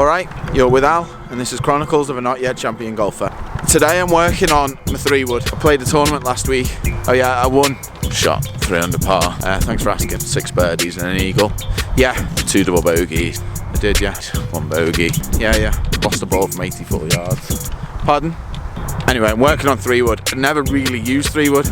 Alright, you're with Al, and this is Chronicles of a Not Yet Champion Golfer. Today I'm working on my 3-wood. I played a tournament last week. Oh yeah, I won. Shot 3 under par. Thanks for asking. 6 birdies and an eagle. Yeah, 2 double bogeys. I did, yeah. 1 bogey. Yeah. Lost the ball from 84 yards. Pardon? Anyway, I'm working on 3-wood. I never really use 3-wood.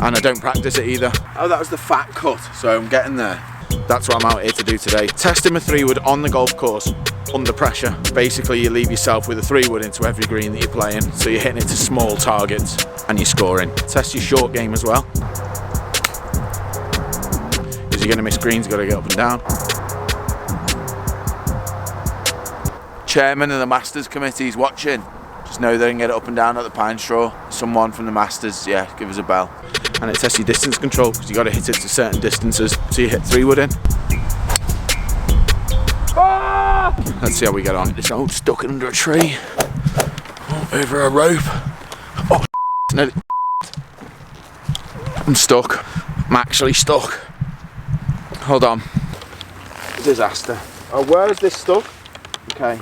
And I don't practice it either. Oh, that was the fat cut, so I'm getting there. That's what I'm out here to do today. Testing my 3-wood on the golf course under pressure. Basically, you leave yourself with a 3-wood into every green that you're playing, so you're hitting it to small targets and you're scoring. Test your short game as well. Because you're going to miss greens, you've got to get up and down. Chairman of the Masters Committee is watching. Just know they can get it up and down at the pine straw. Someone from the Masters, yeah, give us a bell. And it tests your distance control because you've got to hit it to certain distances. So you hit 3-wood in. Ah! Let's see how we get on. This old stuck under a tree. Oh, over a rope. Oh, no. I'm stuck. I'm actually stuck. Hold on. Disaster. Oh, where is this stuck? Okay.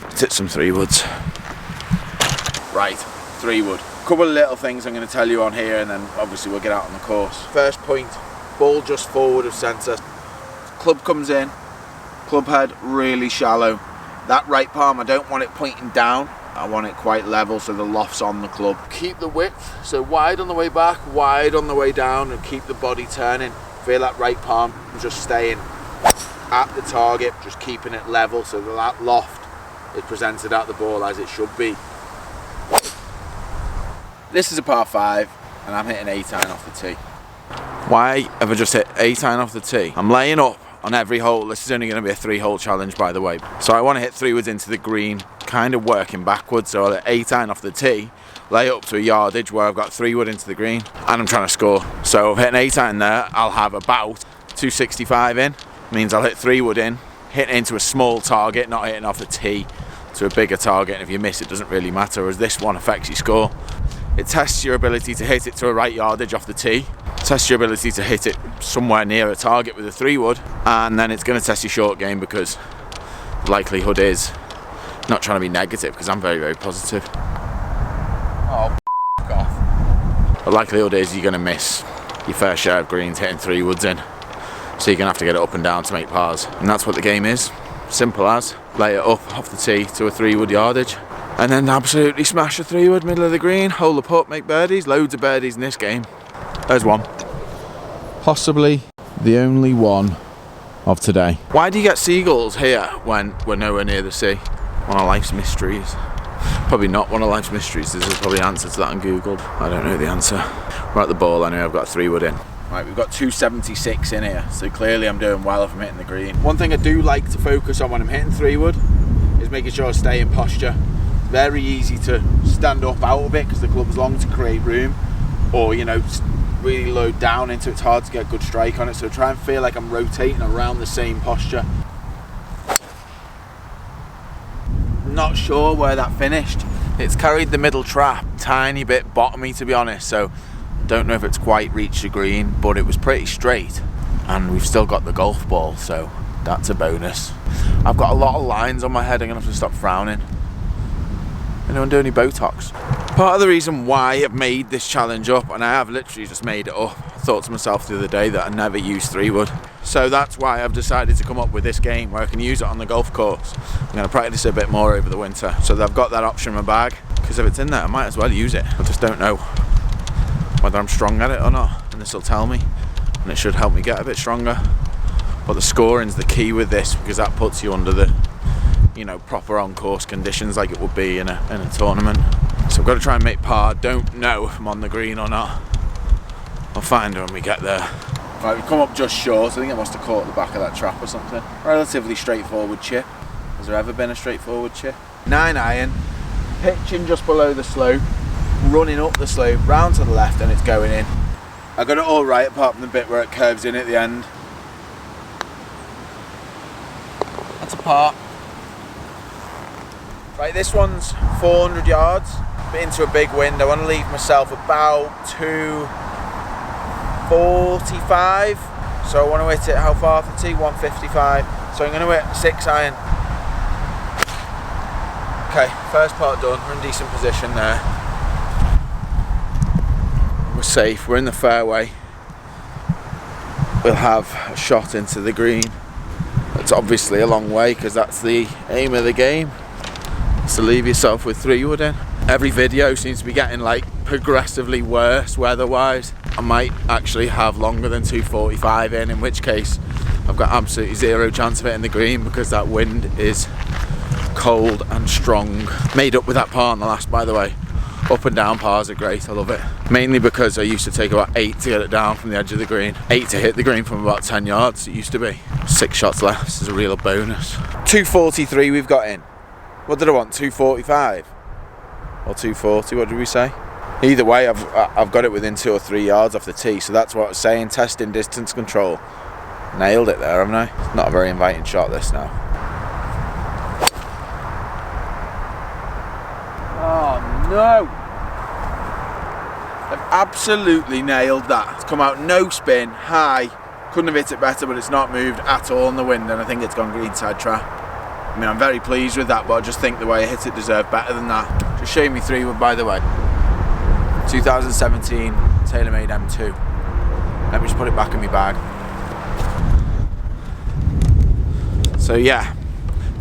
Let's hit some 3-woods. Right, 3-wood. Couple of little things I'm going to tell you on here, and then obviously we'll get out on the course. First point, ball just forward of centre. Club comes in, club head really shallow. That right palm, I don't want it pointing down. I want it quite level so the loft's on the club. Keep the width, so wide on the way back, wide on the way down, and keep the body turning. Feel that right palm just staying at the target, just keeping it level so that loft is presented at the ball as it should be. This is a par 5 and I'm hitting 8-iron off the tee. Why have I just hit 8-iron off the tee? I'm laying up on every hole. This is only going to be a 3-hole challenge, by the way. So I want to hit 3-woods into the green, kind of working backwards. So I'll hit 8-iron off the tee, lay up to a yardage where I've got 3-wood into the green, and I'm trying to score. So if I hit an 8-iron there, I'll have about 265 in. Means I'll hit 3-wood in, hit into a small target, not hitting off the tee to a bigger target. And if you miss, it doesn't really matter, as this one affects your score. It tests your ability to hit it to a right yardage off the tee, tests your ability to hit it somewhere near a target with a 3-wood, and then it's going to test your short game, because the likelihood is, not trying to be negative because I'm very, very positive. Oh, f*** off. The likelihood is you're going to miss your fair share of greens hitting 3-woods in, so you're going to have to get it up and down to make pars. And that's what the game is. Simple as, lay it up off the tee to a 3-wood yardage, and then absolutely smash a 3-wood middle of the green, hole the putt, make birdies. Loads of birdies in this game. There's one. Possibly the only one of today. Why do you get seagulls here when we're nowhere near the sea? One of life's mysteries. Probably not one of life's mysteries. There's probably an answer to that on Google. I don't know the answer. We're at the ball anyway, I've got a 3-wood in. Right, we've got 276 in here, so clearly I'm doing well if I'm hitting the green. One thing I do like to focus on when I'm hitting 3-wood is making sure I stay in posture. Very easy to stand up out of it because the club's long to create room, or really low down into it. It's hard to get a good strike on it, so try and feel like I'm rotating around the same posture. Not sure where that finished. It's carried the middle trap, tiny bit bottomy to be honest, so don't know if it's quite reached the green, but it was pretty straight, and we've still got the golf ball, so that's a bonus. I've got a lot of lines on my head. I'm gonna have to stop frowning. Anyone do any Botox? Part of the reason why I've made this challenge up, and I have literally just made it up, I thought to myself the other day that I never use 3-wood. So that's why I've decided to come up with this game where I can use it on the golf course. I'm going to practice a bit more over the winter, so that I've got that option in my bag, because if it's in there I might as well use it. I just don't know whether I'm strong at it or not, and this will tell me, and it should help me get a bit stronger. But the scoring's the key with this, because that puts you under the proper on-course conditions like it would be in a tournament. So I've got to try and make par. Don't know if I'm on the green or not. I'll find her when we get there. Right, we've come up just short. I think I must have caught the back of that trap or something. Relatively straightforward chip. Has there ever been a straightforward chip? 9-iron, pitching just below the slope, running up the slope, round to the left, and it's going in. I got it all right apart from the bit where it curves in at the end. That's a par. Right, this one's 400 yards, into a big wind. I want to leave myself about 245 So I want to hit it, how far off the tee? 155. So I'm going to hit 6 iron. Okay, first part done. We're in decent position there. We're safe, we're in the fairway. We'll have a shot into the green. That's obviously a long way because that's the aim of the game. It's to leave yourself with 3 wood in. Every video seems to be getting like progressively worse weather-wise. I might actually have longer than 245 in which case I've got absolutely 0 chance of hitting the green because that wind is cold and strong. Made up with that par on the last, by the way. Up and down pars are great, I love it. Mainly because I used to take about 8 to get it down from the edge of the green. 8 to hit the green from about 10 yards, it used to be. 6 shots left, this is a real bonus. 243 we've got in. What did I want, 245? Or 240, what did we say? Either way, I've got it within 2 or 3 yards off the tee, so that's what I was saying, testing distance control. Nailed it there, haven't I? It's not a very inviting shot, this now. Oh no! I've absolutely nailed that. It's come out no spin, high. Couldn't have hit it better, but it's not moved at all in the wind, and I think it's gone greenside trap. I mean, I'm very pleased with that, but I just think the way I hit it deserved better than that. Just showing me 3 wood, by the way. 2017 TaylorMade M2. Let me just put it back in my bag. So yeah,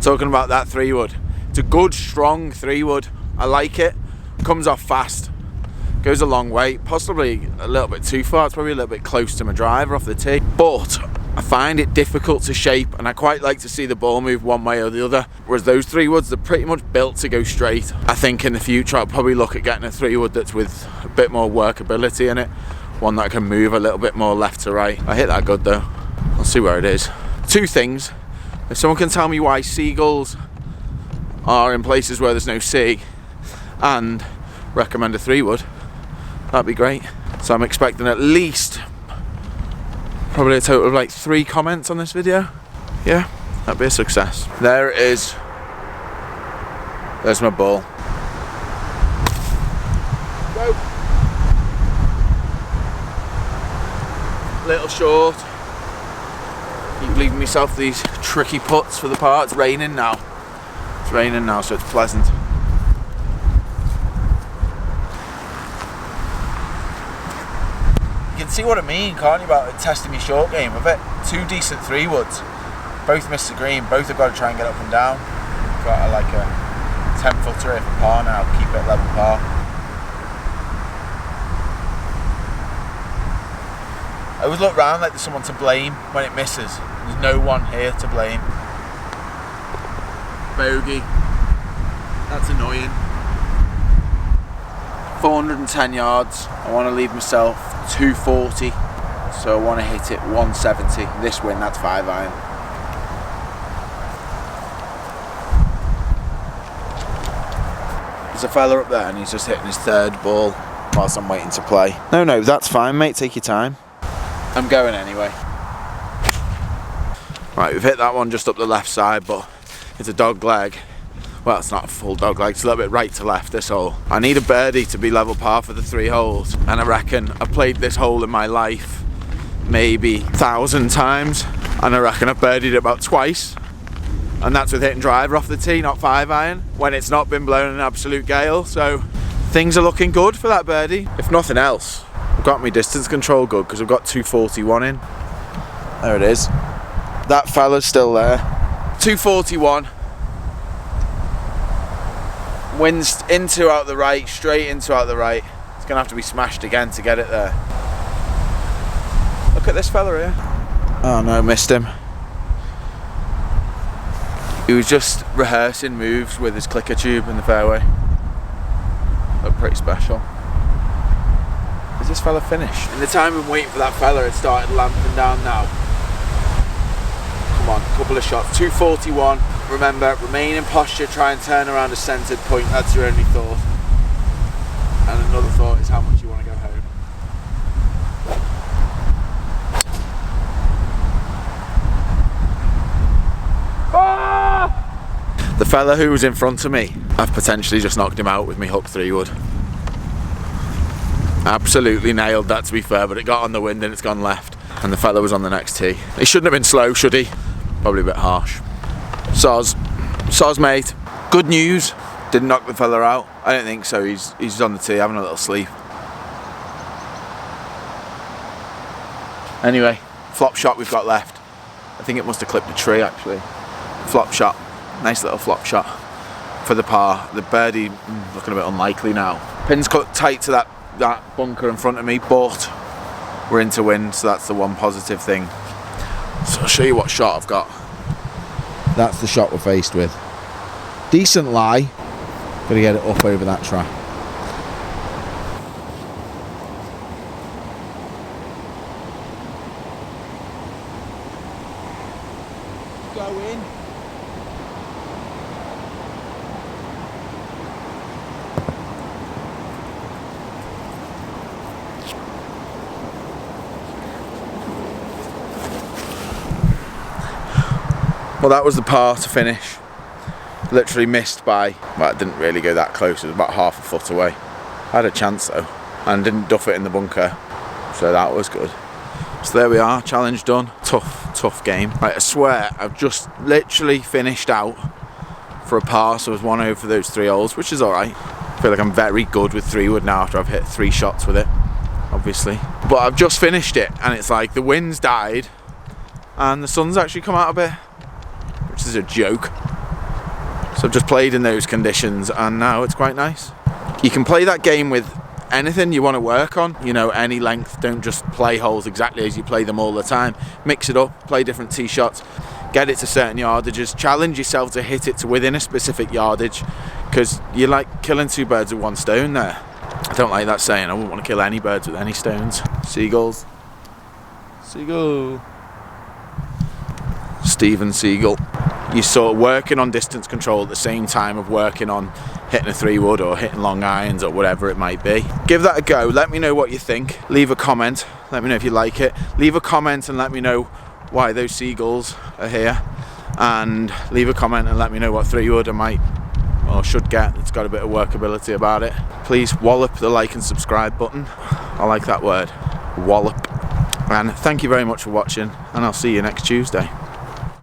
talking about that 3 wood. It's a good, strong 3 wood. I like it. Comes off fast. Goes a long way. Possibly a little bit too far. It's probably a little bit close to my driver off the tee. But I find it difficult to shape, and I quite like to see the ball move one way or the other. Whereas those 3 woods, they're pretty much built to go straight. I think in the future I'll probably look at getting a 3 wood that's with a bit more workability in it. One that can move a little bit more left to right. I hit that good though. I'll see where it is. 2 things. If someone can tell me why seagulls are in places where there's no sea and recommend a 3 wood, that'd be great. So I'm expecting at least probably a total of like 3 comments on this video. Yeah, that'd be a success. There it is. There's my ball. Go. Little short. Keep leaving myself these tricky putts for the par. It's raining now. It's raining now, so it's pleasant. You can see what I mean, can't you, about testing my short game of it. 2 decent 3 woods. Both missed the green, both have got to try and get up and down. Got like a 10-footer here for par now, keep it level par. I always look round like there's someone to blame when it misses. There's no one here to blame. Bogey. That's annoying. 410 yards. I want to leave myself 240. So I want to hit it 170. This win, that's 5 iron. There's a fella up there and he's just hitting his 3rd ball whilst I'm waiting to play. No, that's fine, mate. Take your time. I'm going anyway. Right, we've hit that one just up the left side, but it's a dog leg. Well, it's not a full dog leg, it's a little bit right to left, this hole. I need a birdie to be level par for the 3 holes, and I reckon I've played this hole in my life maybe 1,000 times, and I reckon I've birdied it about twice, and that's with hitting driver off the tee, not 5 iron, when it's not been blowing an absolute gale. So things are looking good for that birdie. If nothing else, I've got my distance control good because I've got 241 in. There it is. That fella's still there. 241. Winds into out the right, straight into out the right. It's gonna have to be smashed again to get it there. Look at this fella here. Oh no, missed him. He was just rehearsing moves with his clicker tube in the fairway. Looked pretty special. Is this fella finished? In the time I'm waiting for that fella, it started lamping down now. Come on, couple of shots. 241. Remember, remain in posture, try and turn around a centered point. That's your only thought. And another thought is how much you want to go home. Ah! The fella who was in front of me, I've potentially just knocked him out with me hook 3 wood. Absolutely nailed that, to be fair, but it got on the wind and it's gone left. and the fella was on the next tee. He shouldn't have been slow, should he? Probably a bit harsh. Soz mate. Good news. Didn't knock the fella out. I don't think so. He's on the tee having a little sleep. Anyway, flop shot we've got left. I think it must have clipped a tree actually. Flop shot. Nice little flop shot for the par. The birdie looking a bit unlikely now. Pin's cut tight to that bunker in front of me, but we're into wind, so that's the one positive thing. So I'll show you what shot I've got. That's the shot we're faced with. Decent lie. Gotta get it up over that trap. Go in. Well, that was the par to finish. Literally missed by, well, it didn't really go that close, it was about half a foot away. I had a chance though, and didn't duff it in the bunker, so that was good. So there we are, challenge done. Tough game. Right, I swear, I've just literally finished out for a par, so I was 1 over for those 3 holes, which is alright. I feel like I'm very good with 3-wood now after I've hit 3 shots with it, obviously. But I've just finished it, and it's like the wind's died, and the sun's actually come out a bit, which is a joke. So I've just played in those conditions and now it's quite nice. You can play that game with anything you want to work on, you know, any length. Don't just play holes exactly as you play them all the time. Mix it up, play different tee shots, get it to certain yardages, challenge yourself to hit it to within a specific yardage, because you're like killing 2 birds with 1 stone there. I don't like that saying. I wouldn't want to kill any birds with any stones. Seagulls. Seagull. Steven Seagull. You're sort of working on distance control at the same time of working on hitting a 3-wood or hitting long irons or whatever it might be. Give that a go. Let me know what you think. Leave a comment. Let me know if you like it. Leave a comment and let me know why those seagulls are here. And leave a comment and let me know what 3-wood I might or should get. It's got a bit of workability about it. Please wallop the like and subscribe button. I like that word. Wallop. And thank you very much for watching, and I'll see you next Tuesday.